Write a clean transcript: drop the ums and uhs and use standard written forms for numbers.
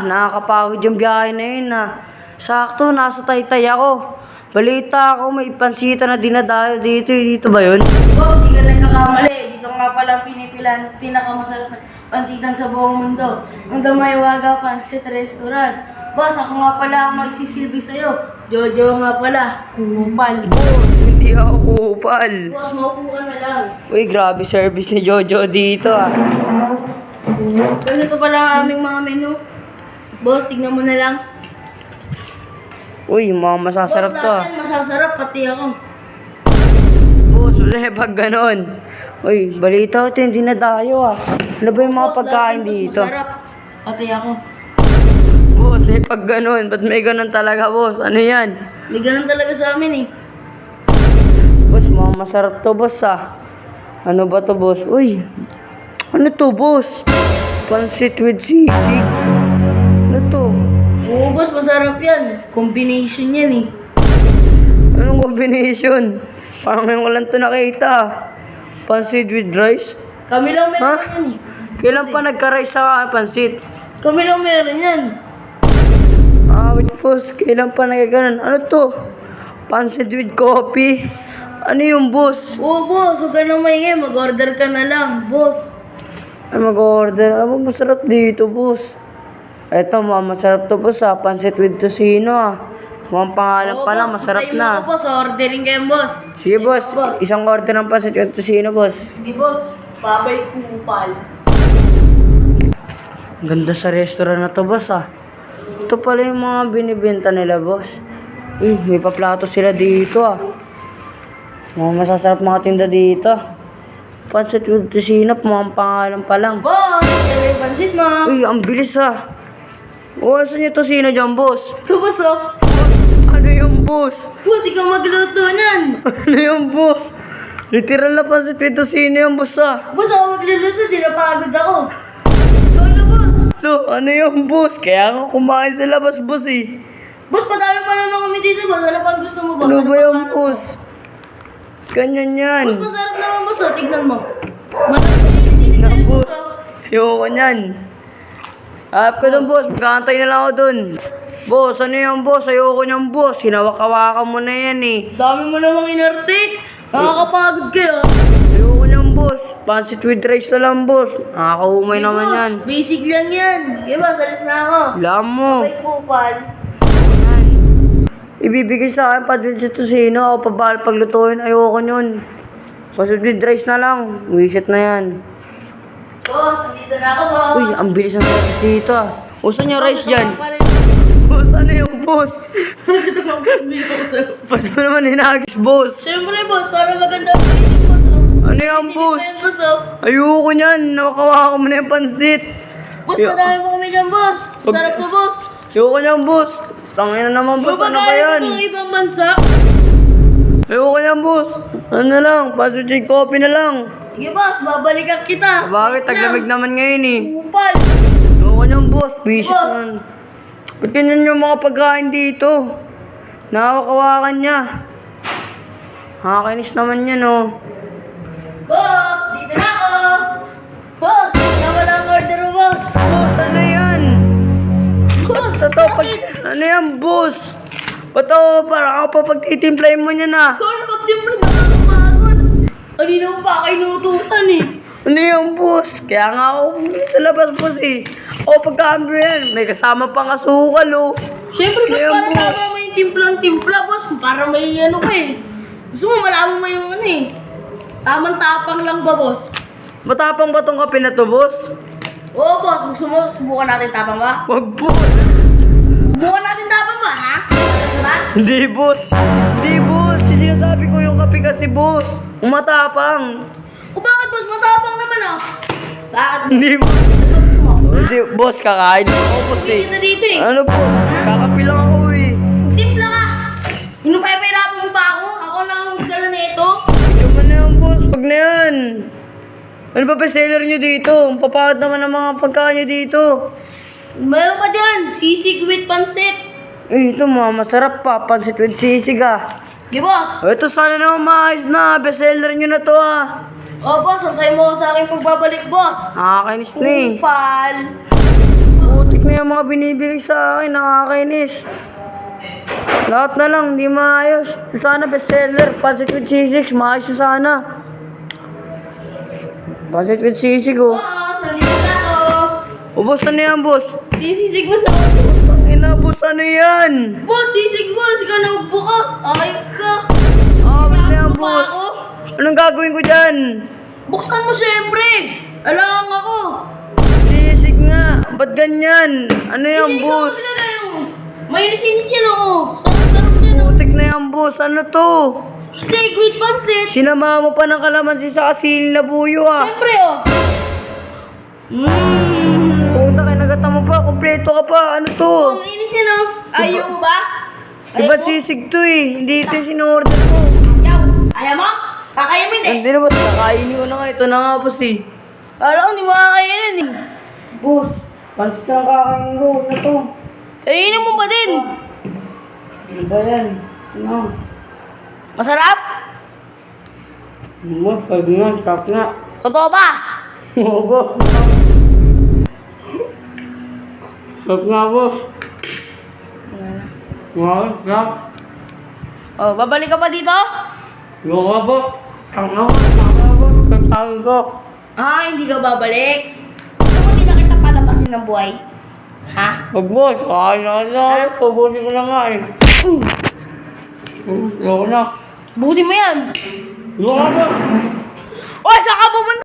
Nakakapagod yung biyahe na yun Sakto, nasa Taytay ako. Balita ako, may pansita na dinadayo dito. Dito ba yun? Boss, di ka nagkakamali. Dito nga pala pinipilan at pinakamasarap na pansitan sa buong mundo. Ang Damaywaga Pansit Restaurant. Boss, ako nga pala ang magsisilbi sa'yo. Jojo nga pala, kupal. Hindi ako kupal. Boss, maupo ka na lang. Uy, grabe service ni Jojo dito Ganito pala ang aming mga menu. Boss, tignan mo na lang. Uy, mga masasarap Boss, to lahat yan masasarap, pati ako. Boss, wala pag ganon. Uy, balita ko ito, hindi na dayo Ano ba yung mga Boss, pagkain lahat yan, boss, dito? masarap, pati ako. Boss, may pag ganon. Ba't may ganon talaga, boss? Ano yan? May ganun talaga sa amin eh. Boss, mga masarap to, boss Ano ba to, boss? Uy, ano to, boss? Pansit with sisig. Ano to? Oo, boss, masarap yan. Combination yan eh. Anong combination? Parang ngayon ko lang ito nakita. Pansit with rice? Kami lang meron Ha? yan eh. Kailan pa nagka-rice sa pansit? Kami lang meron yan. Wait, boss. Kailan pa nagkaganon? Ano to? Pansit with coffee? Ano yung boss? Oo, boss, huwag ka nang maingay. Mag-order ka na lang, boss. Ay, mag-order. Ano masarap dito, boss? Eto, mga masarap to, boss Pansit with tocino Mga pangalan Oo, pa lang, boss, masarap antayin mo na. ako, boss. Ordering kayo, boss. Sige, boss. Boss. Isang order ng pansit with tocino, boss. Hindi, boss. Babay kupal. Ganda sa restaurant na to, boss Ito pala yung mga binibenta nila, boss. Uy, may paplato sila dito Mga masasarap mga tinda dito. Pansit with tocino, mga pangalan pa lang. Boss, ito yung pansit mo. Uy, ang bilis saan yung tocino dyan, boss? Ito, boss, oh. Ano yung boss? Boss, ikaw magluto niyan. Ano yung boss? Literal na pansit with tocino yung boss Boss, ako magluluto. Di napagod ako. Ikaw na, boss. Ano yung boss? Kaya nga kumain sa labas, boss Boss, padami pa naman kami dito, boss. Ano pang gusto mo, boss? Ano ba pang yung ano? boss? Ganyan yan. Boss, masarap naman, boss, oh. Tignan mo. Masarap na yung boss. Ayoko niyan. Harap ka dun, boss. Magkakantay na lang ako dun. Boss, ano yung boss? Ayoko niyan, boss. Hinawak-hawakan mo na yan Dami mo namang inarte. Nakakapagod kayo. Ayoko niyan, boss. Pansit with rice na lang, boss. Nakakaumay Hey, naman boss, yan. basic lang yan. Okay, boss, alis na ako. Alam mo. May kupal. Ibibigay sa akin pa din sa tocino. Ako pabahal paglutuin. Ayoko yun. Pansit with rice na lang. Wisit na yan. Boss, nandito na ako, boss. Uy, ang bilis ng rice dito Usan yung rice Boss, dyan? ito pala yung- Boss, ano yung boss? Boss, ito pang pambili ko. Ba't mo naman hinagis, boss? Siyempre, boss, para maganda ang feeling, boss. Oh. Ano yung boss? Ayun, boss, oh. Ayoko niyan. Nakakawa mo na yung pansit. Boss, Yo. madami po kami dyan, boss. Sarap to, boss. Ayoko niyan, boss. Tangina naman, boss. Ano ba yan? Ito ang ibang bansa. Ayoko niyan, boss. Ano na lang? Pansit with coffee na lang. Sige, boss, babalikan kita. Bakit? Taglamig naman ngayon Kupal. Ayoko niyan, boss. Visit Boss. man. Ba't ganyan yung mga pagkain dito? Nakakawakan niya. Nakakainis naman yan, Boss, dito na ako. Boss, nawala ang order mo, boss. Boss, ano yan? Boss, Totoo, bakit? ano yan, boss? Ba't ako, para ako pa pagtitimplahin mo niya na? Ikaw na pag-timbre, nakakapagod. Kanina mo pa kayo inuutusan eh. Ano yung boss? Kaya nga ako bumili sa labas, boss O, pagkambyo yan. May kasama pang asukal, Siyempre, boss, Kaya, para boss. tama mo yung timplang-timpla, boss. Para may ano ka eh. Gusto mo, malaman mo yung ano eh. Tamang tapang lang ba, boss? Matapang ba tong kape na to, boss? Oo, boss. Gusto mo, subukan natin tapang ba? Wag, boss. Subukan natin tapang ba, ha? Diba? Hindi, boss. Hindi, boss. Sinasabi ko yung kape kasi, boss. Umatapang. O bakit, boss? Matapang naman, oh. Bakit? Hindi, boss. Ano gusto mo? Hindi, boss. Kakain ako, boss Hindi kita dito eh. Ano, boss? Kakape lang ako, Timpla ka. Inupay-pahirapan mo ba ako? Ako na ang gala nito. Ito man na yan, boss. Pag na yan. Ano ba bestseller nyo dito? Ang papahad naman ng mga pagkain nyo dito. Meron pa dyan, sisig with pansit. Ito mga masarap pa. Pansit with sisig Di, boss. Ito sana naman maayos na. Bestseller nyo na to O, boss, antay mo ako sa aking pagbabalik, boss. Nakakainis na Kupal. Oo Putik na yung mga binibigay sa akin, nakakainis. Lahat na lang, hindi maayos. Sana bestseller, Pancit with Sisig, maayos na sana. Pancit with Sisig, oh. Salita na ako. O, boss, ano yan, boss? Sisig boss ako. Ina, boss, ano yan? Boss, sisig boss. Ikaw na magbukas. Okay ka. Ano yan, Ano ba boss? ako? Anong gagawin ko dyan? Buksan mo siyempre. Alam ako. Sisig nga, ba't ganyan? Ano yan, Sisig boss? ako talaga yung. Mainit-init yan ako. Sarap-sarap yan ako. Putik na yan, boss. Ano to? Sisig with pancit. Sinama mo pa ng kalamansi sa asin na buyo, ah. Siyempre oh. Puta, kinagata mo pa. Kompleto ka pa. Ano to? Ang init yan oh. Ayaw mo ba? Iba't sisig to eh. Hindi ito yung sinorder ko. Ayaw. Ayaw mo? Kakain mo hindi. Hindi na, boss. Kakainin ko na nga. Ito na nga, boss eh. Alam ko, hindi mo kakainin eh. Boss, pansit na kakainin ko. Ano to? Kainin mo ba din? Ano ba yan? Ano? Masarap? Boss, pwede nga. Sarap nga. Totoo ba? Oo, boss. Sarap nga, boss. Wow, sarap. Oh, babalik ka pa dito? Yo ka, boss. Tanga boss. Tatawag ko. Ah, hindi ka babalik? Gusto mo hindi na kita palabasin ng buhay? Ha? Wag, boss. Kakain na na. Pubusin ko na nga eh. Yo na. Busin mo yan! Yo ka, boss. Oy, saan ka pupunta?